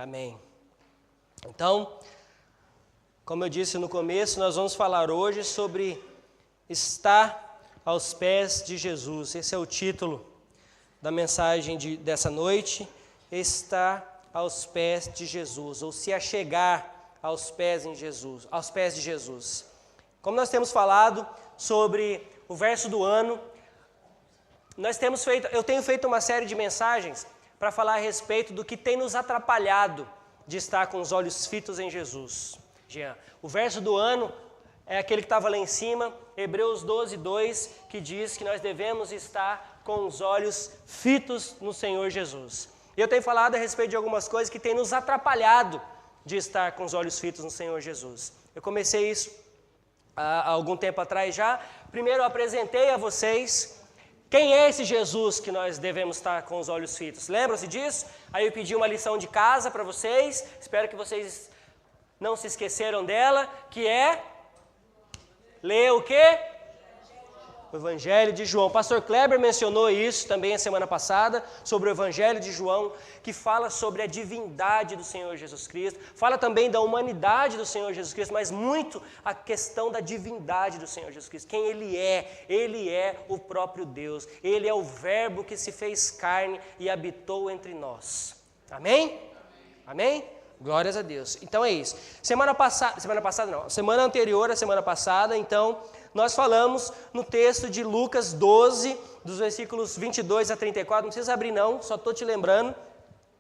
Amém. Então, como eu disse no começo, nós vamos falar hoje sobre estar aos pés de Jesus. Esse é o título da mensagem dessa noite, estar aos pés de Jesus, ou se achegar aos pés de Jesus. Como nós temos falado sobre o verso do ano, eu tenho feito uma série de mensagens para falar a respeito do que tem nos atrapalhado de estar com os olhos fitos em Jesus. Jean, o verso do ano é aquele que estava lá em cima, Hebreus 12:2, que diz que nós devemos estar com os olhos fitos no Senhor Jesus. E eu tenho falado a respeito de algumas coisas que têm nos atrapalhado de estar com os olhos fitos no Senhor Jesus. Eu comecei isso há algum tempo atrás já. Primeiro eu apresentei a vocês quem é esse Jesus que nós devemos estar com os olhos fitos. Lembram-se disso? Aí eu pedi uma lição de casa para vocês, espero que vocês não se esqueceram dela, que é ler o quê? O Evangelho de João. O pastor Kleber mencionou isso também a semana passada, sobre o Evangelho de João, que fala sobre a divindade do Senhor Jesus Cristo, fala também da humanidade do Senhor Jesus Cristo, mas muito a questão da divindade do Senhor Jesus Cristo, quem Ele é o próprio Deus, Ele é o Verbo que se fez carne e habitou entre nós. Amém? Amém? Glórias a Deus. Então é isso. Semana anterior à semana passada, então, nós falamos no texto de Lucas 12, dos versículos 22 a 34, não precisa abrir não, só estou te lembrando.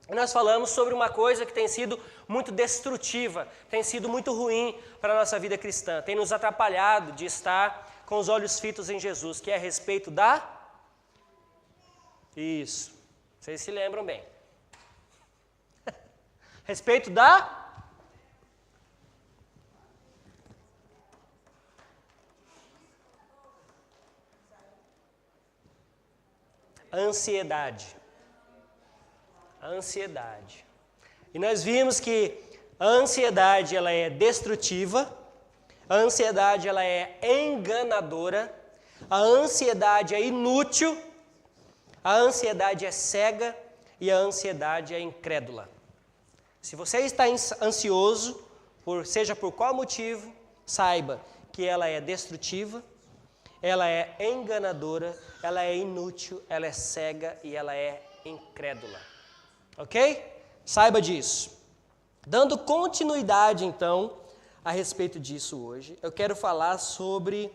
Nós falamos sobre uma coisa que tem sido muito destrutiva, tem sido muito ruim para a nossa vida cristã, tem nos atrapalhado de estar com os olhos fitos em Jesus, que é a respeito da... Isso, vocês se lembram bem. Respeito da... ansiedade. A ansiedade. E nós vimos que a ansiedade ela é destrutiva, a ansiedade ela é enganadora, a ansiedade é inútil, a ansiedade é cega e a ansiedade é incrédula. Se você está ansioso, seja por qual motivo, saiba que ela é destrutiva, ela é enganadora, ela é inútil, ela é cega e ela é incrédula. Ok? Saiba disso. Dando continuidade, então, a respeito disso hoje, eu quero falar sobre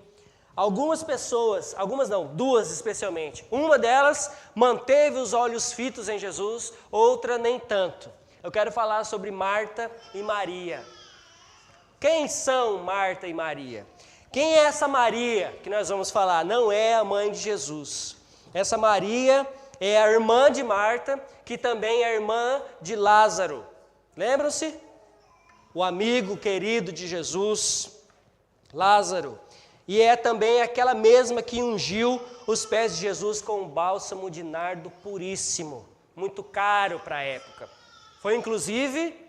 algumas pessoas, algumas não, duas especialmente. Uma delas manteve os olhos fitos em Jesus, outra nem tanto. Eu quero falar sobre Marta e Maria. Quem são Marta e Maria? Quem é essa Maria que nós vamos falar? Não é a mãe de Jesus. Essa Maria é a irmã de Marta, que também é a irmã de Lázaro. Lembram-se? O amigo querido de Jesus, Lázaro. E é também aquela mesma que ungiu os pés de Jesus com um bálsamo de nardo puríssimo, muito caro para a época. Foi inclusive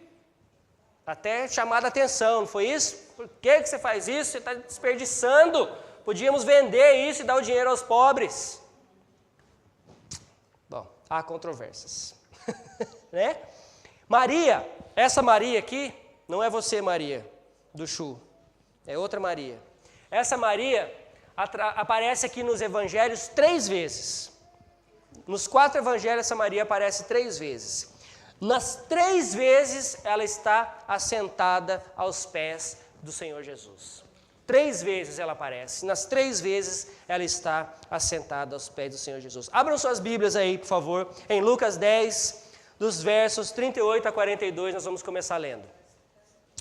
até chamada a atenção, não foi isso? Por que você faz isso? Você está desperdiçando. Podíamos vender isso e dar o dinheiro aos pobres. Bom, há controvérsias. Né? Maria, essa Maria aqui, não é você, Maria, do Chu. É outra Maria. Essa Maria aparece aqui nos evangelhos 3 vezes. Nos 4 evangelhos, essa Maria aparece 3 vezes. Nas 3 vezes ela está assentada aos pés do Senhor Jesus. 3 vezes ela aparece. Nas 3 vezes ela está assentada aos pés do Senhor Jesus. Abram suas Bíblias aí, por favor, em Lucas 10, dos versos 38 a 42, nós vamos começar lendo.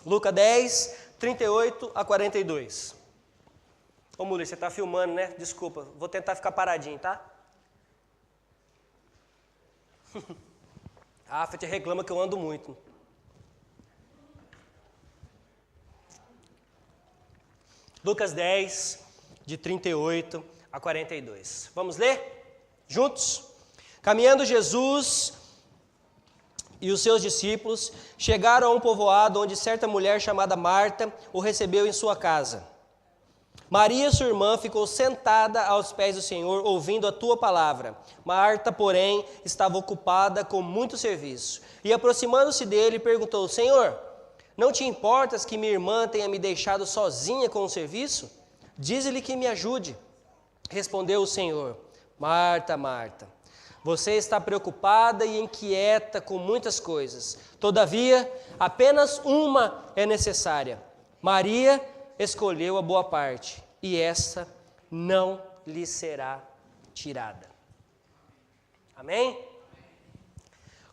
Lucas 10, 38 a 42. Ô Mulher, você está filmando, né? Desculpa, vou tentar ficar paradinho, tá? A Afet reclama que eu ando muito. Lucas 10, de 38 a 42. Vamos ler? Juntos? Caminhando Jesus e os seus discípulos chegaram a um povoado onde certa mulher chamada Marta o recebeu em sua casa. Maria, sua irmã, ficou sentada aos pés do Senhor, ouvindo a tua palavra. Marta, porém, estava ocupada com muito serviço. E aproximando-se dele, perguntou: Senhor, não te importas que minha irmã tenha me deixado sozinha com o serviço? Dize-lhe que me ajude. Respondeu o Senhor: Marta, Marta, você está preocupada e inquieta com muitas coisas. Todavia, apenas uma é necessária. Maria escolheu a boa parte, e essa não lhe será tirada. Amém?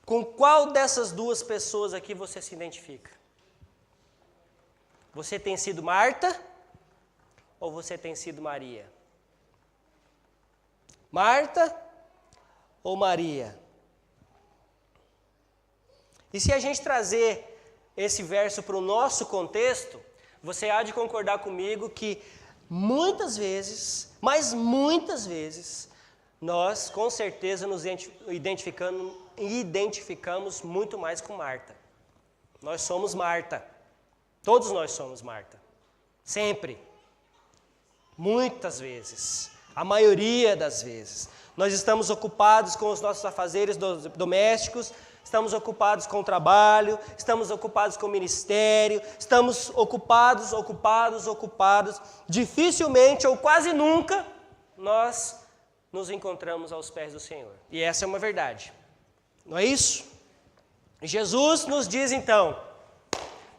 Com qual dessas duas pessoas aqui você se identifica? Você tem sido Marta ou você tem sido Maria? Marta ou Maria? E se a gente trazer esse verso para o nosso contexto, você há de concordar comigo que muitas vezes, mas muitas vezes, nós com certeza nos identificamos muito mais com Marta. Nós somos Marta. Todos nós somos Marta. Sempre. Muitas vezes. A maioria das vezes. Nós estamos ocupados com os nossos afazeres domésticos, estamos ocupados com o trabalho, estamos ocupados com o ministério, estamos ocupados. Dificilmente ou quase nunca nós nos encontramos aos pés do Senhor. E essa é uma verdade. Não é isso? Jesus nos diz então: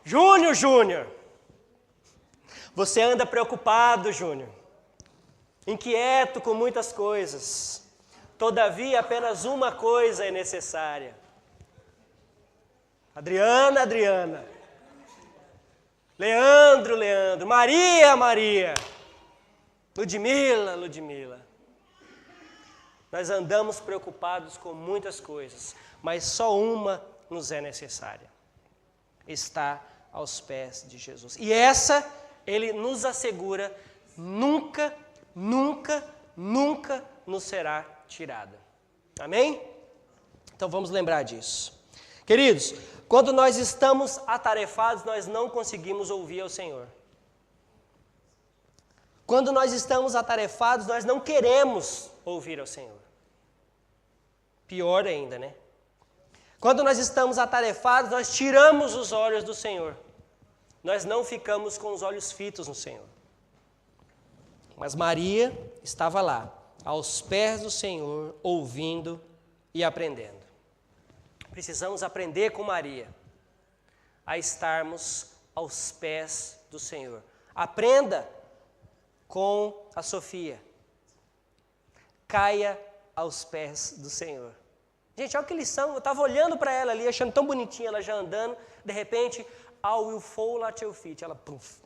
Júnior, você anda preocupado, Júnior, inquieto com muitas coisas. Todavia, apenas uma coisa é necessária. Adriana, Leandro, Maria, Ludmila. Nós andamos preocupados com muitas coisas, mas só uma nos é necessária. Está aos pés de Jesus. E essa, ele nos assegura, nunca nos será tirada. Amém? Então vamos lembrar disso. Queridos, quando nós estamos atarefados, nós não conseguimos ouvir ao Senhor. Quando nós estamos atarefados, nós não queremos ouvir ao Senhor. Pior ainda, né? Quando nós estamos atarefados, nós tiramos os olhos do Senhor. Nós não ficamos com os olhos fitos no Senhor. Mas Maria estava lá, aos pés do Senhor, ouvindo e aprendendo. Precisamos aprender com Maria a estarmos aos pés do Senhor. Aprenda com a Sofia. Caia aos pés do Senhor. Gente, olha que lição. Eu estava olhando para ela ali, achando tão bonitinha, ela já andando. De repente, I will fall at your feet. Ela,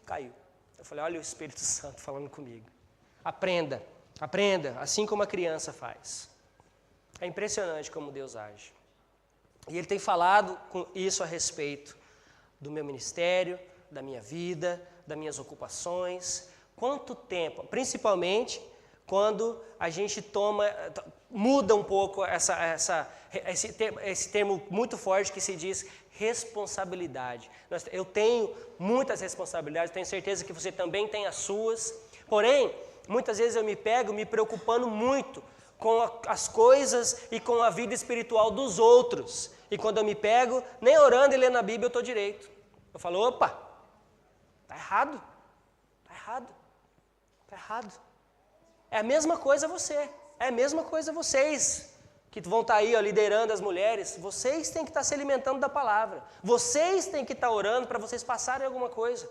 caiu. Eu falei, olha o Espírito Santo falando comigo. Aprenda, assim como a criança faz. É impressionante como Deus age. E Ele tem falado isso a respeito do meu ministério, da minha vida, das minhas ocupações. Quanto tempo, principalmente quando a gente muda um pouco esse termo muito forte que se diz responsabilidade. Eu tenho muitas responsabilidades, tenho certeza que você também tem as suas. Porém, muitas vezes eu me pego me preocupando muito com as coisas e com a vida espiritual dos outros. E quando eu me pego, nem orando e lendo a Bíblia eu estou direito. Eu falo, opa, está errado. É a mesma coisa você, é a mesma coisa vocês, que vão estar aí liderando as mulheres. Vocês têm que estar se alimentando da palavra. Vocês têm que estar orando para vocês passarem alguma coisa.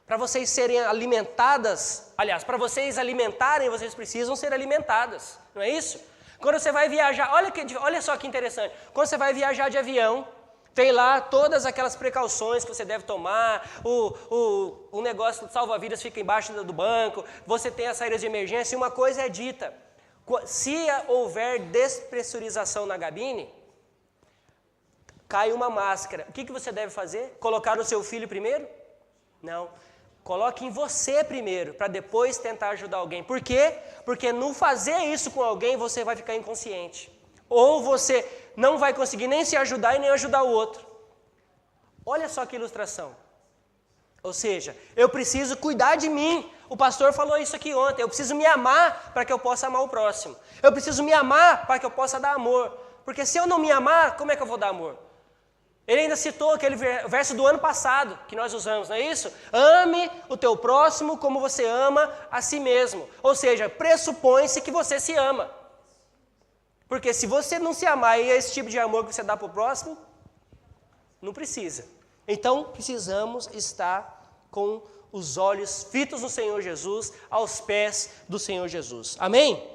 Para vocês serem alimentadas, aliás, para vocês alimentarem, vocês precisam ser alimentadas, não é isso? Quando você vai viajar, olha só que interessante, quando você vai viajar de avião, tem lá todas aquelas precauções que você deve tomar, o negócio do salva-vidas fica embaixo do banco, você tem as saídas de emergência, e uma coisa é dita, se houver despressurização na cabine, cai uma máscara, o que você deve fazer? Colocar o seu filho primeiro? Não. Coloque em você primeiro, para depois tentar ajudar alguém. Por quê? Porque no fazer isso com alguém, você vai ficar inconsciente. Ou você não vai conseguir nem se ajudar e nem ajudar o outro. Olha só que ilustração. Ou seja, eu preciso cuidar de mim, O pastor falou isso aqui ontem. Eu preciso me amar para que eu possa amar o próximo. Eu preciso me amar para que eu possa dar amor. Porque se eu não me amar, como é que eu vou dar amor? Ele ainda citou aquele verso do ano passado que nós usamos, não é isso? Ame o teu próximo como você ama a si mesmo. Ou seja, pressupõe-se que você se ama. Porque se você não se amar e é esse tipo de amor que você dá para o próximo, não precisa. Então, precisamos estar com os olhos fitos no Senhor Jesus, aos pés do Senhor Jesus. Amém?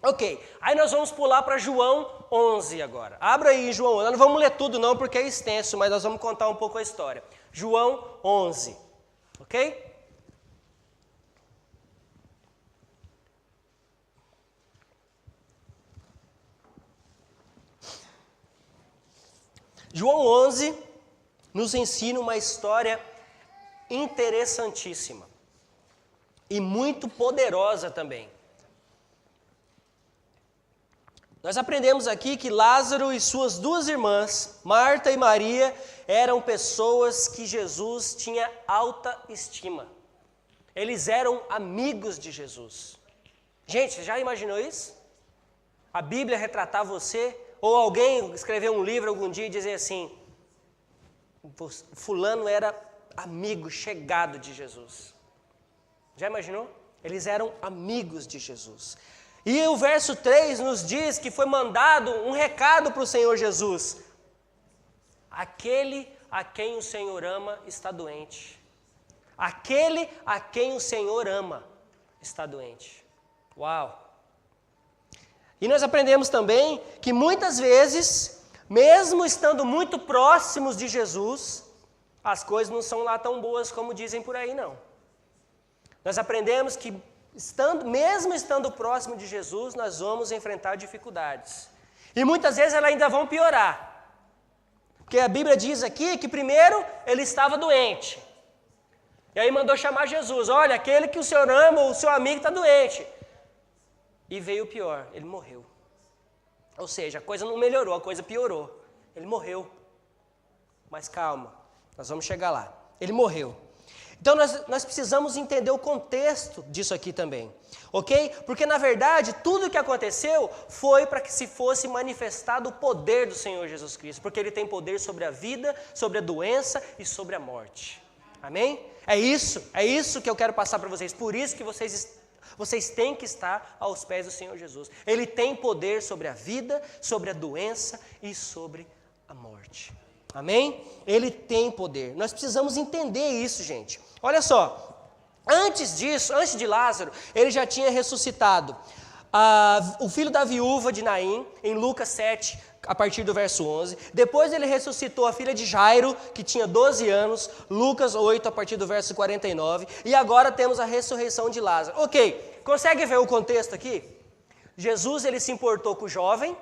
Ok, aí nós vamos pular para João 11 agora. Abra aí João 11, nós não vamos ler tudo não porque é extenso, mas nós vamos contar um pouco a história. João 11, ok? João 11 nos ensina uma história interessantíssima e muito poderosa também. Nós aprendemos aqui que Lázaro e suas duas irmãs, Marta e Maria, eram pessoas que Jesus tinha alta estima. Eles eram amigos de Jesus. Gente, já imaginou isso? A Bíblia retratar você, ou alguém escrever um livro algum dia e dizer assim, fulano era amigo, chegado de Jesus. Já imaginou? Eles eram amigos de Jesus. E o verso 3 nos diz que foi mandado um recado para o Senhor Jesus. Aquele a quem o Senhor ama está doente. Aquele a quem o Senhor ama está doente. Uau! E nós aprendemos também que muitas vezes, mesmo estando muito próximos de Jesus, as coisas não são lá tão boas como dizem por aí, não. Nós aprendemos que, mesmo estando próximo de Jesus, nós vamos enfrentar dificuldades. E muitas vezes elas ainda vão piorar. Porque a Bíblia diz aqui que primeiro ele estava doente. E aí mandou chamar Jesus. Olha, aquele que o Senhor ama, o seu amigo está doente. E veio o pior, ele morreu. Ou seja, a coisa não melhorou, a coisa piorou. Ele morreu. Mas calma, nós vamos chegar lá. Ele morreu. Então nós precisamos entender o contexto disso aqui também, ok? Porque na verdade tudo o que aconteceu foi para que se fosse manifestado o poder do Senhor Jesus Cristo, porque Ele tem poder sobre a vida, sobre a doença e sobre a morte, amém? É isso que eu quero passar para vocês, por isso que vocês têm que estar aos pés do Senhor Jesus. Ele tem poder sobre a vida, sobre a doença e sobre a morte. Amém? Ele tem poder. Nós precisamos entender isso, gente. Olha só, antes disso, antes de Lázaro, ele já tinha ressuscitado o filho da viúva de Naim, em Lucas 7, a partir do verso 11. Depois ele ressuscitou a filha de Jairo, que tinha 12 anos, Lucas 8, a partir do verso 49. E agora temos a ressurreição de Lázaro. Ok, consegue ver o contexto aqui? Jesus, ele se importou com o jovem,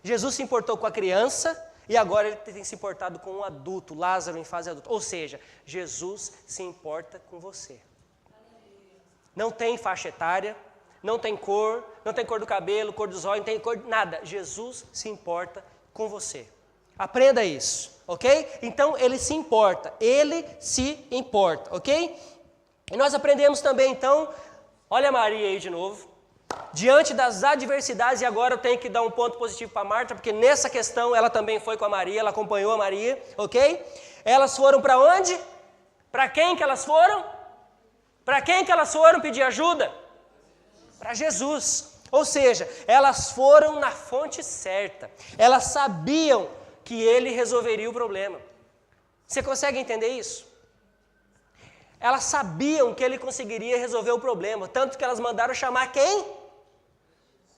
Jesus se importou com a criança, e agora ele tem se importado com um adulto, Lázaro em fase adulta. Ou seja, Jesus se importa com você. Não tem faixa etária, não tem cor do cabelo, cor dos olhos, não tem cor de nada. Jesus se importa com você. Aprenda isso, ok? Então ele se importa, ok? E nós aprendemos também então, olha a Maria aí de novo. Diante das adversidades, e agora eu tenho que dar um ponto positivo para Marta, porque nessa questão ela também foi com a Maria, ela acompanhou a Maria, ok? Elas foram para onde? Para quem que elas foram? Para quem que elas foram pedir ajuda? Para Jesus. Ou seja, elas foram na fonte certa. Elas sabiam que ele resolveria o problema. Você consegue entender isso? Elas sabiam que ele conseguiria resolver o problema, tanto que elas mandaram chamar quem?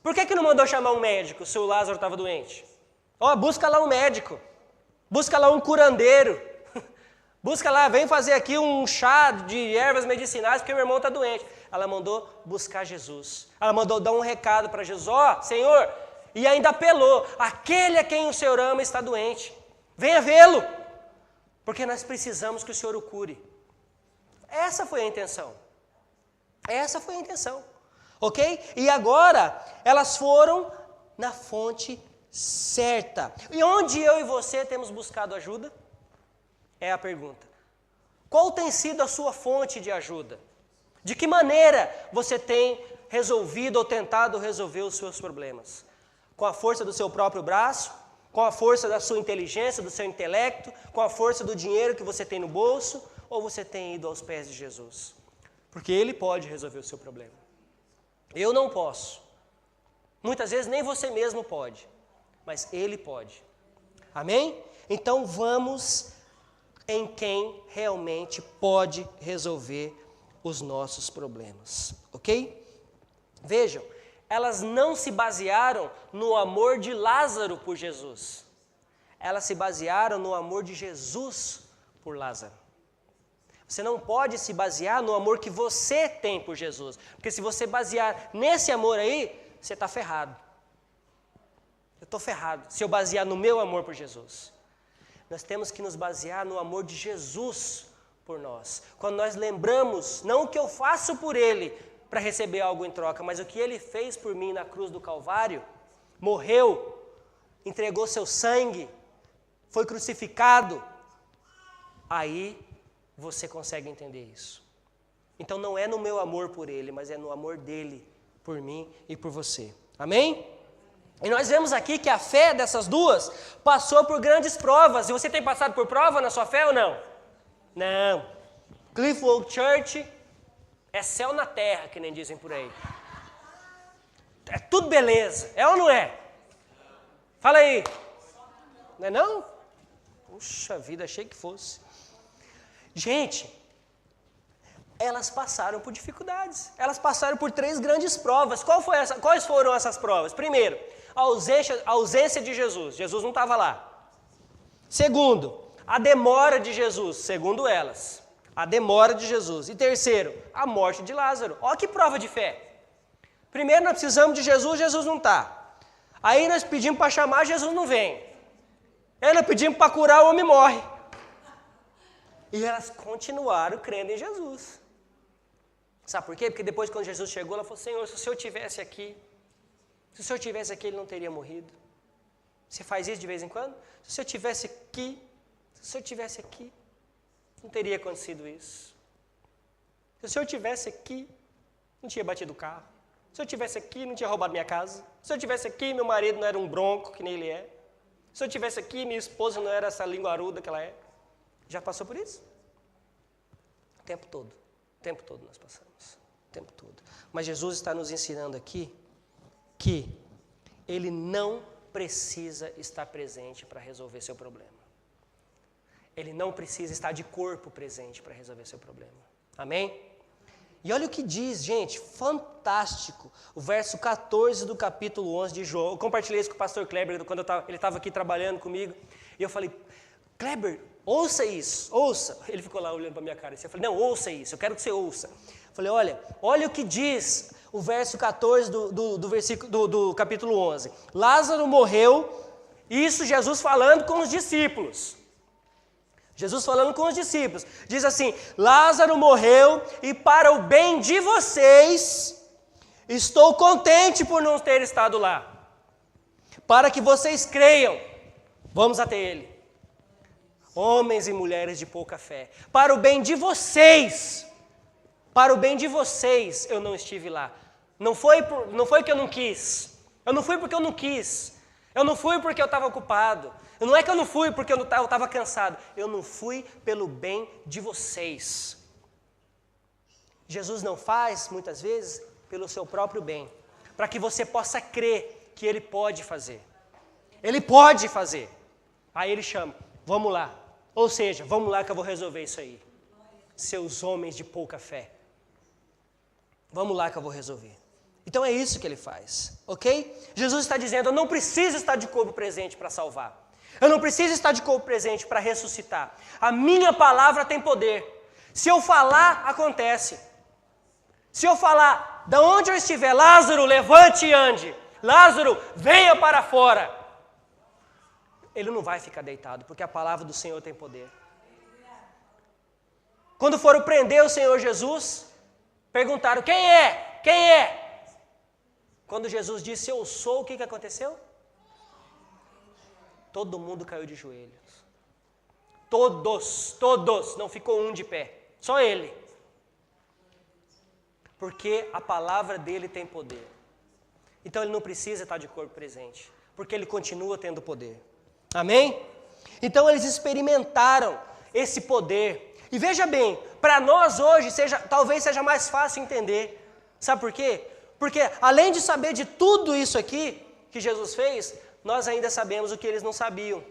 Por que não mandou chamar um médico se o Lázaro estava doente? Busca lá um médico, busca lá um curandeiro, busca lá, vem fazer aqui um chá de ervas medicinais porque meu irmão está doente. Ela mandou buscar Jesus, ela mandou dar um recado para Jesus, Senhor, e ainda apelou, aquele a quem o Senhor ama está doente, venha vê-lo, porque nós precisamos que o Senhor o cure. Essa foi a intenção. Ok? E agora, elas foram na fonte certa. E onde eu e você temos buscado ajuda? É a pergunta. Qual tem sido a sua fonte de ajuda? De que maneira você tem resolvido ou tentado resolver os seus problemas? Com a força do seu próprio braço? Com a força da sua inteligência, do seu intelecto? Com a força do dinheiro que você tem no bolso? Ou você tem ido aos pés de Jesus? Porque Ele pode resolver o seu problema. Eu não posso. Muitas vezes nem você mesmo pode. Mas Ele pode. Amém? Então vamos em quem realmente pode resolver os nossos problemas. Ok? Vejam, elas não se basearam no amor de Lázaro por Jesus. Elas se basearam no amor de Jesus por Lázaro. Você não pode se basear no amor que você tem por Jesus. Porque se você basear nesse amor aí, você está ferrado. Eu estou ferrado se eu basear no meu amor por Jesus. Nós temos que nos basear no amor de Jesus por nós. Quando nós lembramos, não o que eu faço por Ele para receber algo em troca, mas o que Ele fez por mim na cruz do Calvário, morreu, entregou seu sangue, foi crucificado, aí você consegue entender isso. Então não é no meu amor por Ele, mas é no amor dEle por mim e por você. Amém? E nós vemos aqui que a fé dessas duas passou por grandes provas. E você tem passado por prova na sua fé ou não? Não. Cliffwood Church é céu na terra, que nem dizem por aí. É tudo beleza. É ou não é? Fala aí. Não é não? Puxa vida, achei que fosse. Gente, elas passaram por dificuldades. Elas passaram por 3 grandes provas. Quais foram essas provas? Primeiro, a ausência de Jesus. Jesus não estava lá. Segundo, a demora de Jesus, segundo elas. A demora de Jesus. E terceiro, a morte de Lázaro. Olha que prova de fé. Primeiro nós precisamos de Jesus, Jesus não está. Aí nós pedimos para chamar, Jesus não vem. Aí nós pedimos para curar, o homem morre. E elas continuaram crendo em Jesus. Sabe por quê? Porque depois quando Jesus chegou, ela falou, Senhor, se o Senhor tivesse aqui, ele não teria morrido. Você faz isso de vez em quando? Se o Senhor tivesse aqui, não teria acontecido isso. Se o Senhor tivesse aqui, não tinha batido o carro. Se o Senhor tivesse aqui, não tinha roubado minha casa. Se o Senhor tivesse aqui, meu marido não era um bronco, que nem ele é. Se o Senhor tivesse aqui, minha esposa não era essa linguaruda que ela é. Já passou por isso? O tempo todo nós passamos. O tempo todo. Mas Jesus está nos ensinando aqui que Ele não precisa estar presente para resolver seu problema. Ele não precisa estar de corpo presente para resolver seu problema. Amém? E olha o que diz, gente, fantástico. O verso 14 do capítulo 11 de João. Eu compartilhei isso com o pastor Kleber quando ele estava aqui trabalhando comigo. E eu falei, Kleber, ouça isso, ouça. Ele ficou lá olhando para a minha cara. Eu falei, não, ouça isso, eu quero que você ouça. Eu falei, olha o que diz o verso 14 do capítulo 11. Lázaro morreu, isso Jesus falando com os discípulos. Jesus falando com os discípulos. Diz assim, Lázaro morreu e para o bem de vocês, estou contente por não ter estado lá. Para que vocês creiam, vamos até ele. Homens e mulheres de pouca fé. Para o bem de vocês, eu não estive lá. Não foi que eu não quis. Eu não fui porque eu não quis. Eu não fui porque eu estava ocupado. Não é que eu não fui porque eu estava cansado. Eu não fui pelo bem de vocês. Jesus não faz, muitas vezes, pelo seu próprio bem. Para que você possa crer que Ele pode fazer. Ele pode fazer. Aí Ele chama, vamos lá. Ou seja, vamos lá que eu vou resolver isso aí. Seus homens de pouca fé. Vamos lá que eu vou resolver. Então é isso que Ele faz, ok? Jesus está dizendo, eu não preciso estar de corpo presente para salvar. Eu não preciso estar de corpo presente para ressuscitar. A minha palavra tem poder. Se eu falar, acontece. Se eu falar, de onde eu estiver, Lázaro, levante e ande. Lázaro, venha para fora. Ele não vai ficar deitado, porque a palavra do Senhor tem poder. Quando foram prender o Senhor Jesus, perguntaram, quem é? Quem é? Quando Jesus disse, eu sou, o que aconteceu? Todo mundo caiu de joelhos. Todos, não ficou um de pé. Só ele. Porque a palavra dele tem poder. Então ele não precisa estar de corpo presente, porque ele continua tendo poder. Amém? Então eles experimentaram esse poder. E veja bem, para nós hoje talvez seja mais fácil entender. Sabe por quê? Porque além de saber de tudo isso aqui que Jesus fez, nós ainda sabemos o que eles não sabiam.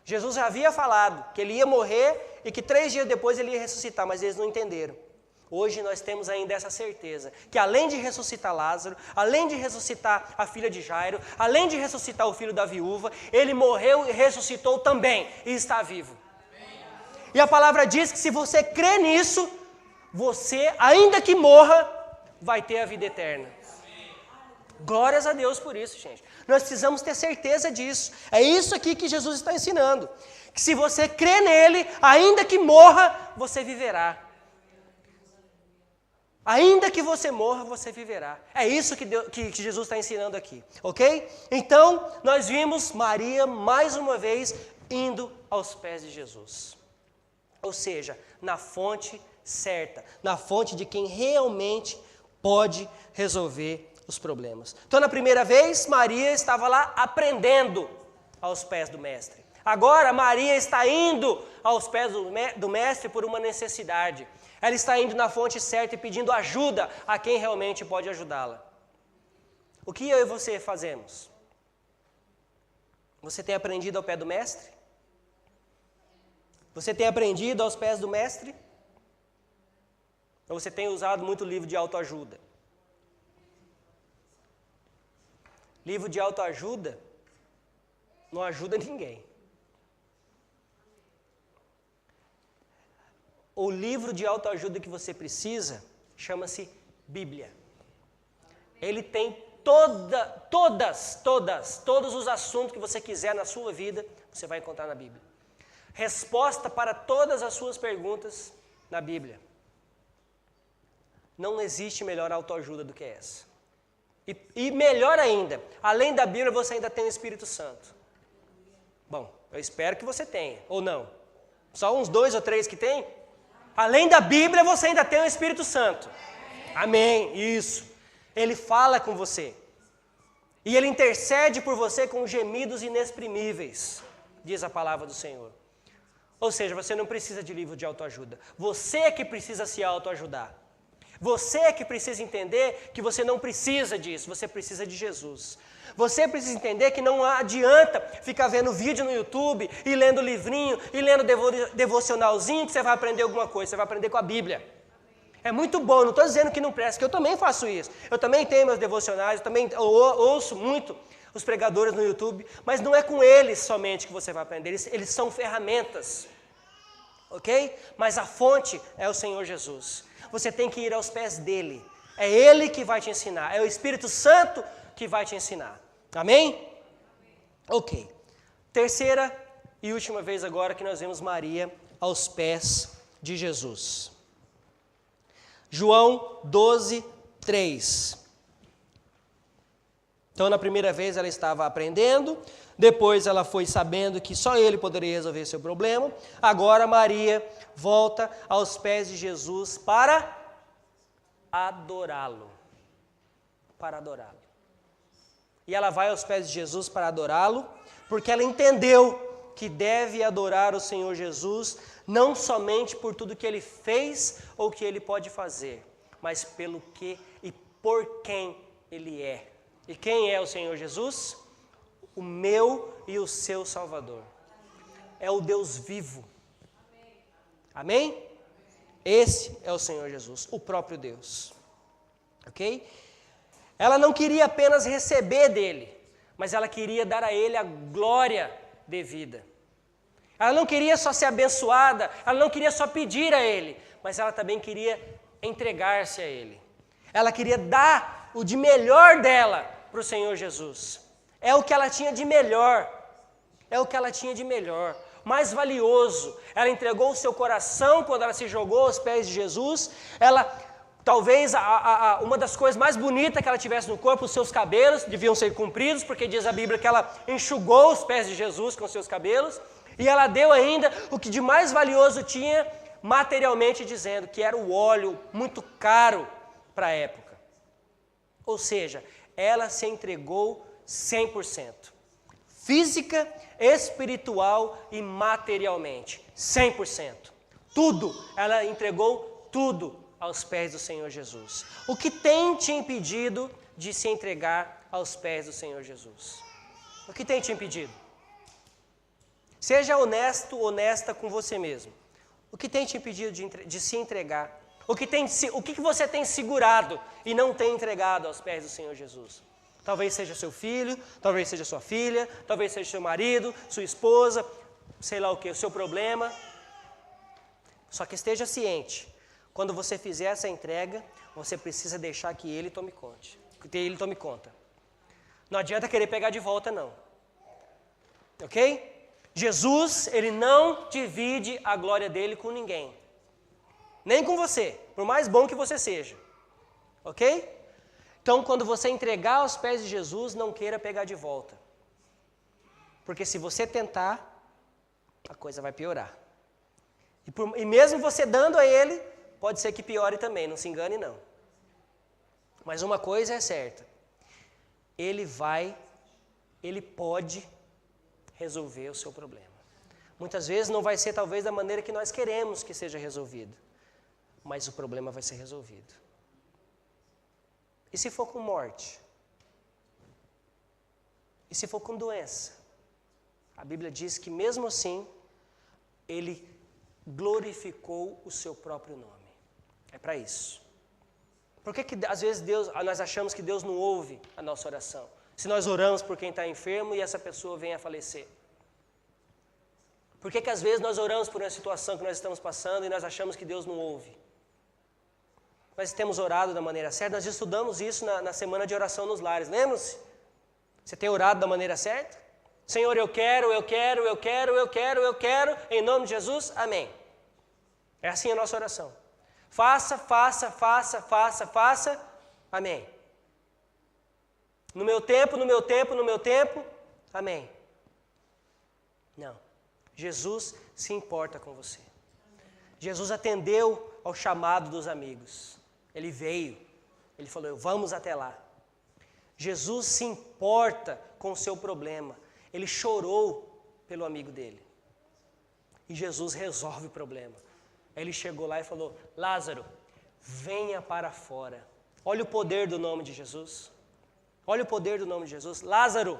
Jesus já havia falado que ele ia morrer e que 3 dias depois ele ia ressuscitar, mas eles não entenderam. Hoje nós temos ainda essa certeza, que além de ressuscitar Lázaro, além de ressuscitar a filha de Jairo, além de ressuscitar o filho da viúva, ele morreu e ressuscitou também, e está vivo. E a palavra diz que se você crê nisso, você, ainda que morra, vai ter a vida eterna. Glórias a Deus por isso, gente. Nós precisamos ter certeza disso. É isso aqui que Jesus está ensinando. Que se você crê nele, ainda que morra, você viverá. Ainda que você morra, você viverá. É isso que Jesus está ensinando aqui, ok? Então, nós vimos Maria, mais uma vez, indo aos pés de Jesus. Ou seja, na fonte certa, na fonte de quem realmente pode resolver os problemas. Então, na primeira vez, Maria estava lá aprendendo aos pés do Mestre. Agora, Maria está indo aos pés do Mestre por uma necessidade. Ela está indo na fonte certa e pedindo ajuda a quem realmente pode ajudá-la. O que eu e você fazemos? Você tem aprendido ao pé do Mestre? Você tem aprendido aos pés do Mestre? Ou você tem usado muito livro de autoajuda? Livro de autoajuda não ajuda ninguém. O livro de autoajuda que você precisa chama-se Bíblia. Ele tem todos os assuntos que você quiser na sua vida, você vai encontrar na Bíblia. Resposta para todas as suas perguntas na Bíblia. Não existe melhor autoajuda do que essa. E melhor ainda, além da Bíblia você ainda tem o Espírito Santo. Bom, eu espero que você tenha, ou não. Só uns 2 ou 3 que tem? Além da Bíblia, você ainda tem o Espírito Santo. Amém, isso. Ele fala com você. E ele intercede por você com gemidos inexprimíveis, diz a palavra do Senhor. Ou seja, você não precisa de livro de autoajuda. Você é que precisa se autoajudar. Você é que precisa entender que você não precisa disso, você precisa de Jesus. Você precisa entender que não adianta ficar vendo vídeo no YouTube e lendo livrinho e lendo devocionalzinho que você vai aprender alguma coisa, você vai aprender com a Bíblia. É muito bom, não estou dizendo que não presta, que eu também faço isso. Eu também tenho meus devocionais, eu também ouço muito os pregadores no YouTube, mas não é com eles somente que você vai aprender, eles são ferramentas, ok? Mas a fonte é o Senhor Jesus. Você tem que ir aos pés dele, é ele que vai te ensinar, é o Espírito Santo que vai te ensinar. Amém? Ok. Terceira e última vez agora que nós vemos Maria aos pés de Jesus. João 12, 3. Então, na primeira vez ela estava aprendendo, depois ela foi sabendo que só ele poderia resolver seu problema. Agora Maria volta aos pés de Jesus para adorá-lo. Para adorá-lo. E ela vai aos pés de Jesus para adorá-lo, porque ela entendeu que deve adorar o Senhor Jesus, não somente por tudo que ele fez ou que ele pode fazer, mas pelo que e por quem ele é. E quem é o Senhor Jesus? O meu e o seu Salvador. É o Deus vivo. Amém? Esse é o Senhor Jesus, o próprio Deus. Ok? Ela não queria apenas receber dele, mas ela queria dar a ele a glória devida. Ela não queria só ser abençoada, ela não queria só pedir a ele, mas ela também queria entregar-se a ele. Ela queria dar o de melhor dela para o Senhor Jesus. É o que ela tinha de melhor, é o que ela tinha de melhor, mais valioso. Ela entregou o seu coração quando ela se jogou aos pés de Jesus. Talvez uma das coisas mais bonitas que ela tivesse no corpo, os seus cabelos deviam ser compridos, porque diz a Bíblia que ela enxugou os pés de Jesus com seus cabelos, e ela deu ainda o que de mais valioso tinha, materialmente dizendo, que era o óleo muito caro, para a época. Ou seja, ela se entregou 100%. Física, espiritual e materialmente. 100%. Tudo. Ela entregou tudo aos pés do Senhor Jesus. O que tem te impedido de se entregar aos pés do Senhor Jesus? O que tem te impedido? Seja honesto, honesta com você mesmo. O que tem te impedido de se entregar? O que você tem segurado e não tem entregado aos pés do Senhor Jesus? Talvez seja seu filho, talvez seja sua filha, talvez seja seu marido, sua esposa, sei lá o que, o seu problema. Só que esteja ciente, quando você fizer essa entrega, você precisa deixar que Ele tome conta. Não adianta querer pegar de volta, não. Ok? Jesus, Ele não divide a glória dEle com ninguém. Nem com você, por mais bom que você seja. Ok? Então, quando você entregar aos pés de Jesus, não queira pegar de volta. Porque se você tentar, a coisa vai piorar. E mesmo você dando a Ele, pode ser que piore também, não se engane não. Mas uma coisa é certa. Ele pode resolver o seu problema. Muitas vezes não vai ser talvez da maneira que nós queremos que seja resolvido. Mas o problema vai ser resolvido. E se for com morte? E se for com doença? A Bíblia diz que mesmo assim, Ele glorificou o seu próprio nome. É para isso. Por que às vezes nós achamos que Deus não ouve a nossa oração? Se nós oramos por quem está enfermo e essa pessoa vem a falecer. Por que às vezes nós oramos por uma situação que nós estamos passando e nós achamos que Deus não ouve? Nós temos orado da maneira certa, nós estudamos isso na semana de oração nos lares, lembram-se? Você tem orado da maneira certa? Senhor, eu quero, em nome de Jesus, amém. É assim a nossa oração. Faça, amém. No meu tempo, amém. Não, Jesus se importa com você. Jesus atendeu ao chamado dos amigos. Ele veio, ele falou, vamos até lá. Jesus se importa com o seu problema. Ele chorou pelo amigo dele. E Jesus resolve o problema. Ele chegou lá e falou, Lázaro, venha para fora. Olha o poder do nome de Jesus. Olha o poder do nome de Jesus. Lázaro,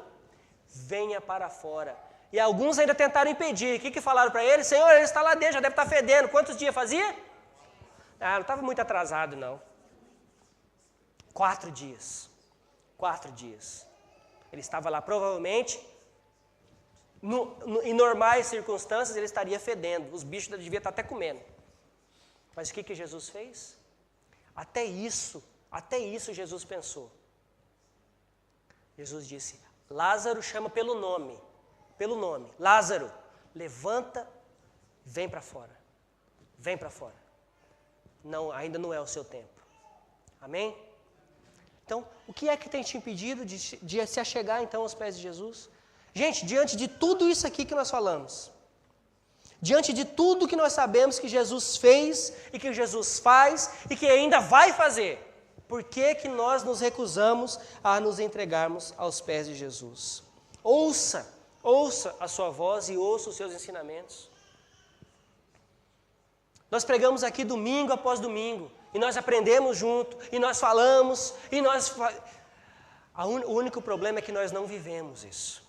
venha para fora. E alguns ainda tentaram impedir. O que falaram para ele? Senhor, ele está lá dentro, já deve estar fedendo. Quantos dias fazia? Não estava muito atrasado, não. 4 dias. 4 dias. Ele estava lá, provavelmente, em normais circunstâncias, ele estaria fedendo. Os bichos deviam estar até comendo. Mas o que Jesus fez? Até isso Jesus pensou. Jesus disse, Lázaro chama pelo nome. Lázaro, levanta, vem para fora. Vem para fora. Não, ainda não é o seu tempo. Amém? Então, o que é que tem te impedido de se achegar então aos pés de Jesus? Gente, diante de tudo isso aqui que nós falamos, diante de tudo que nós sabemos que Jesus fez e que Jesus faz e que ainda vai fazer, por que nós nos recusamos a nos entregarmos aos pés de Jesus? Ouça a sua voz e ouça os seus ensinamentos. Nós pregamos aqui domingo após domingo, e nós aprendemos junto, e nós falamos, o único problema é que nós não vivemos isso.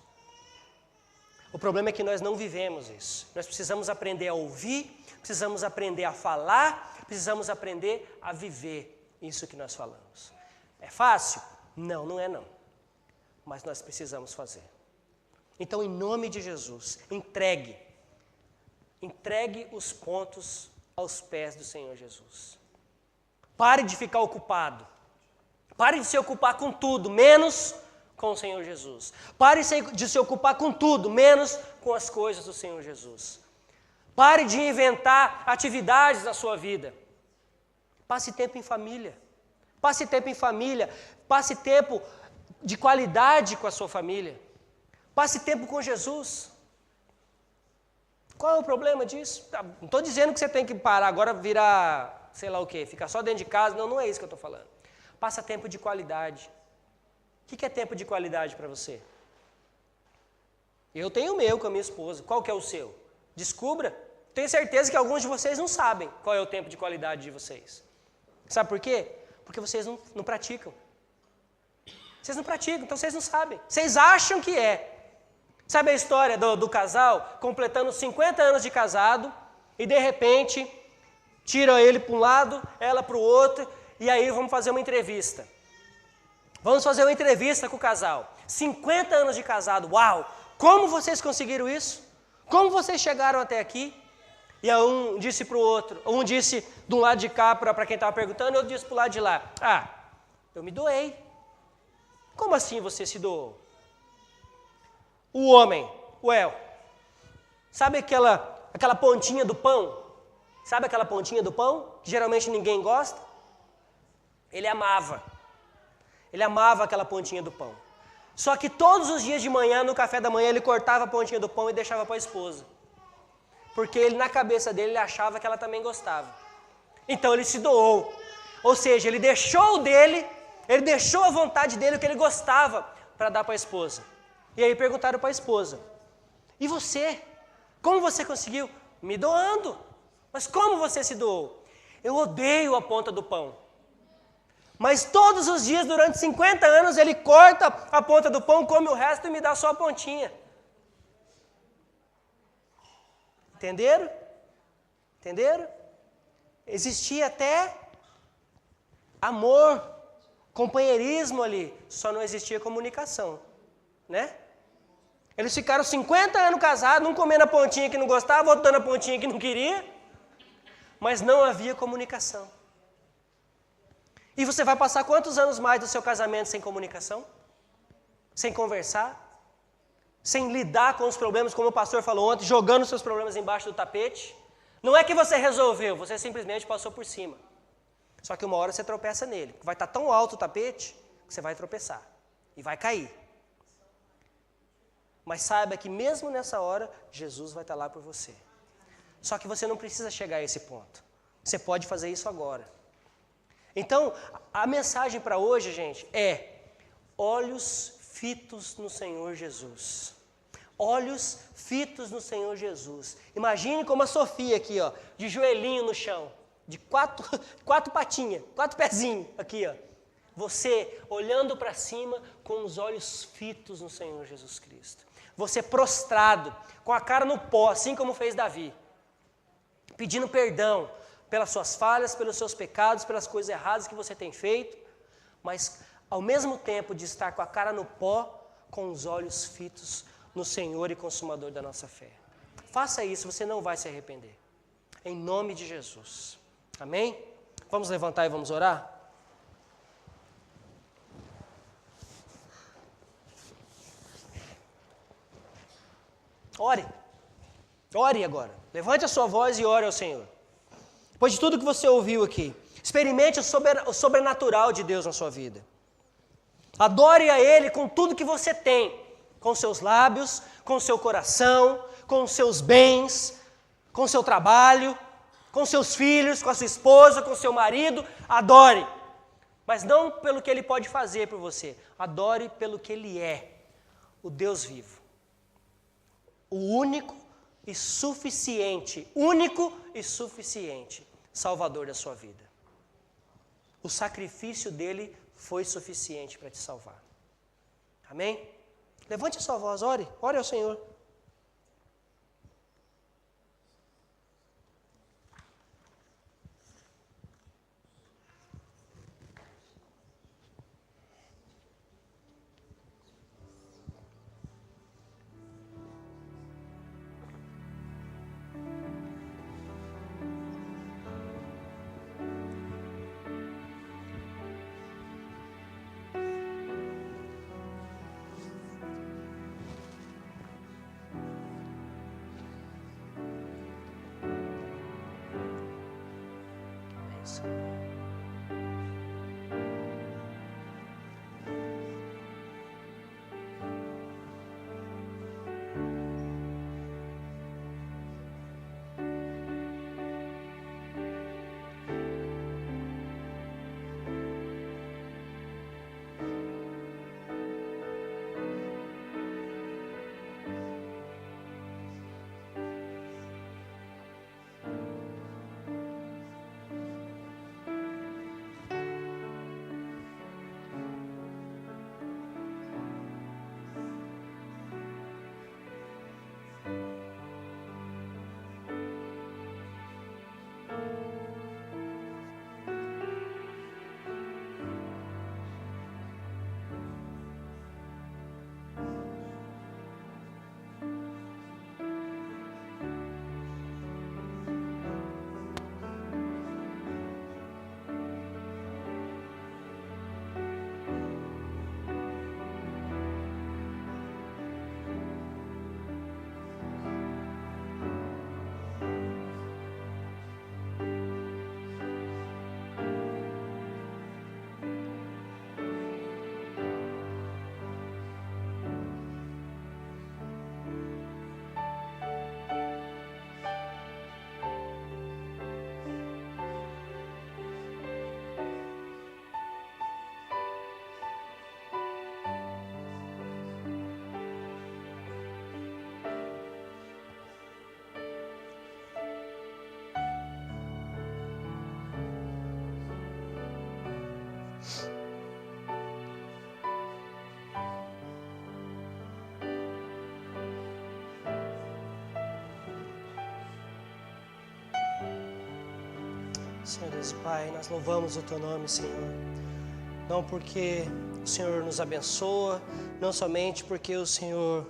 O problema é que nós não vivemos isso. Nós precisamos aprender a ouvir, precisamos aprender a falar, precisamos aprender a viver isso que nós falamos. É fácil? Não, não é não. Mas nós precisamos fazer. Então, em nome de Jesus, entregue os pontos aos pés do Senhor Jesus. Pare de ficar ocupado. Pare de se ocupar com tudo, menos com o Senhor Jesus. Pare de se ocupar com tudo, menos com as coisas do Senhor Jesus. Pare de inventar atividades na sua vida. Passe tempo em família. Passe tempo em família. Passe tempo de qualidade com a sua família. Passe tempo com Jesus. Qual é o problema disso? Não estou dizendo que você tem que parar agora, virar sei lá o quê, ficar só dentro de casa. Não, não é isso que eu estou falando. Passa tempo de qualidade. O que é tempo de qualidade para você? Eu tenho o meu com a minha esposa. Qual que é o seu? Descubra. Tenho certeza que alguns de vocês não sabem qual é o tempo de qualidade de vocês. Sabe por quê? Porque vocês não praticam. Vocês não praticam, então vocês não sabem. Vocês acham que é. Sabe a história do casal completando 50 anos de casado e de repente tira ele para um lado, ela para o outro e aí vamos fazer uma entrevista. Vamos fazer uma entrevista com o casal. 50 anos de casado, uau! Como vocês conseguiram isso? Como vocês chegaram até aqui? E aí um disse para o outro, um disse de um lado de cá para quem estava perguntando, e outro disse para o lado de lá. Ah, eu me doei. Como assim você se doou? O homem, o El, sabe aquela pontinha do pão? Sabe aquela pontinha do pão que geralmente ninguém gosta? Ele amava aquela pontinha do pão. Só que todos os dias de manhã, no café da manhã, ele cortava a pontinha do pão e deixava para a esposa. Porque ele, na cabeça dele, ele achava que ela também gostava. Então ele se doou. Ou seja, ele deixou o dele, ele deixou a vontade dele, o que ele gostava, para dar para a esposa. E aí perguntaram para a esposa, e você? Como você conseguiu? Me doando. Mas como você se doou? Eu odeio a ponta do pão. Mas todos os dias, durante 50 anos, ele corta a ponta do pão, come o resto e me dá só a pontinha. Entenderam? Entenderam? Existia até amor, companheirismo ali, só não existia comunicação, né? Eles ficaram 50 anos casados, um comendo a pontinha que não gostava, outro dando a pontinha que não queria, mas não havia comunicação. E você vai passar quantos anos mais do seu casamento sem comunicação? Sem conversar? Sem lidar com os problemas, como o pastor falou ontem, jogando seus problemas embaixo do tapete? Não é que você resolveu, você simplesmente passou por cima. Só que uma hora você tropeça nele. Vai estar tão alto o tapete que você vai tropeçar e vai cair. Mas saiba que mesmo nessa hora, Jesus vai estar lá por você. Só que você não precisa chegar a esse ponto. Você pode fazer isso agora. Então, a mensagem para hoje, gente, é olhos fitos no Senhor Jesus. Olhos fitos no Senhor Jesus. Imagine como a Sofia aqui, ó, de joelhinho no chão, de quatro patinhas, 4 pezinhos aqui, ó. Você olhando para cima com os olhos fitos no Senhor Jesus Cristo. Você prostrado, com a cara no pó, assim como fez Davi. Pedindo perdão pelas suas falhas, pelos seus pecados, pelas coisas erradas que você tem feito. Mas, ao mesmo tempo de estar com a cara no pó, com os olhos fitos no Senhor e Consumador da nossa fé. Faça isso, você não vai se arrepender. Em nome de Jesus. Amém? Vamos levantar e vamos orar? Ore. Ore agora. Levante a sua voz e ore ao Senhor. Depois de tudo que você ouviu aqui, experimente o sobrenatural de Deus na sua vida. Adore a Ele com tudo que você tem. Com seus lábios, com seu coração, com seus bens, com seu trabalho, com seus filhos, com a sua esposa, com seu marido. Adore. Mas não pelo que Ele pode fazer por você. Adore pelo que Ele é. O Deus vivo. O único e suficiente Salvador da sua vida. O sacrifício dele foi suficiente para te salvar. Amém? Levante a sua voz, ore ao Senhor. Senhor Deus e Pai, nós louvamos o Teu nome, Senhor. Não porque o Senhor nos abençoa, não somente porque o Senhor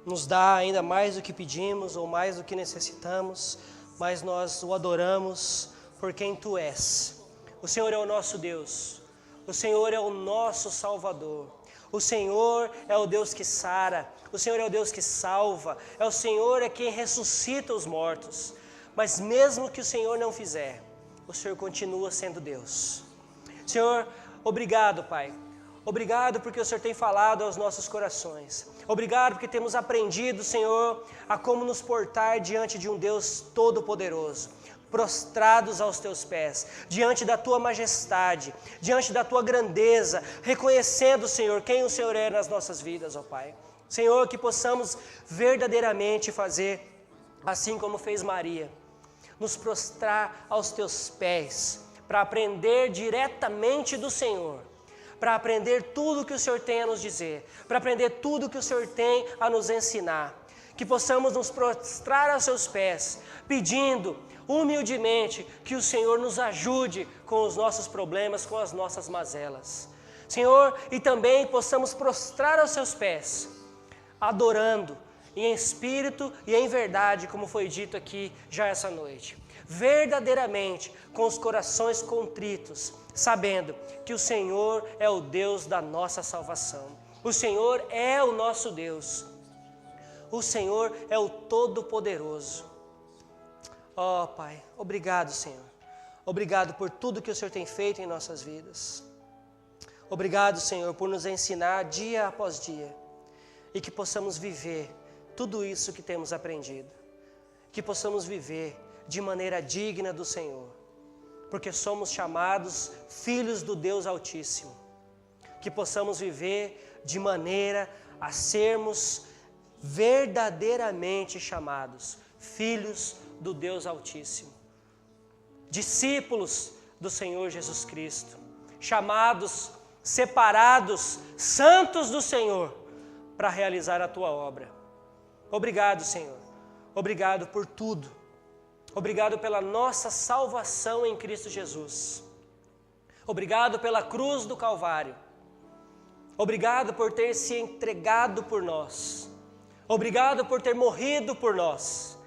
nos dá ainda mais do que pedimos ou mais do que necessitamos, mas nós o adoramos por quem Tu és. O Senhor é o nosso Deus, o Senhor é o nosso Salvador, o Senhor é o Deus que sara, o Senhor é o Deus que salva, é o Senhor é quem ressuscita os mortos. Mas mesmo que o Senhor não fizer, o Senhor continua sendo Deus. Senhor, obrigado, Pai. Obrigado porque o Senhor tem falado aos nossos corações. Obrigado porque temos aprendido, Senhor, a como nos portar diante de um Deus todo-poderoso, prostrados aos Teus pés, diante da Tua majestade, diante da Tua grandeza, reconhecendo, Senhor, quem o Senhor é nas nossas vidas, ó Pai. Senhor, que possamos verdadeiramente fazer assim como fez Maria, nos prostrar aos Teus pés, para aprender diretamente do Senhor, para aprender tudo que o Senhor tem a nos dizer, para aprender tudo que o Senhor tem a nos ensinar. Que possamos nos prostrar aos Seus pés, pedindo humildemente que o Senhor nos ajude com os nossos problemas, com as nossas mazelas. Senhor, e também possamos prostrar aos Seus pés, adorando, em espírito e em verdade, como foi dito aqui já essa noite. Verdadeiramente, com os corações contritos, sabendo que o Senhor é o Deus da nossa salvação. O Senhor é o nosso Deus. O Senhor é o Todo-Poderoso. Ó Pai, obrigado, Senhor. Obrigado por tudo que o Senhor tem feito em nossas vidas. Obrigado, Senhor, por nos ensinar dia após dia. E que possamos viver tudo isso que temos aprendido, que possamos viver de maneira digna do Senhor, porque somos chamados filhos do Deus Altíssimo, que possamos viver de maneira a sermos verdadeiramente chamados filhos do Deus Altíssimo, discípulos do Senhor Jesus Cristo, chamados, separados, santos do Senhor, para realizar a Tua obra. Obrigado, Senhor. Obrigado por tudo. Obrigado pela nossa salvação em Cristo Jesus. Obrigado pela cruz do Calvário. Obrigado por ter se entregado por nós. Obrigado por ter morrido por nós.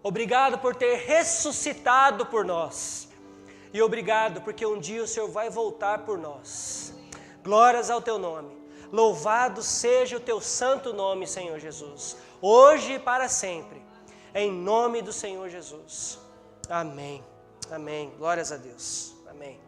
Obrigado por ter ressuscitado por nós. E obrigado porque um dia o Senhor vai voltar por nós. Glórias ao Teu nome. Louvado seja o Teu santo nome, Senhor Jesus, hoje e para sempre, em nome do Senhor Jesus. Amém, amém, glórias a Deus, amém.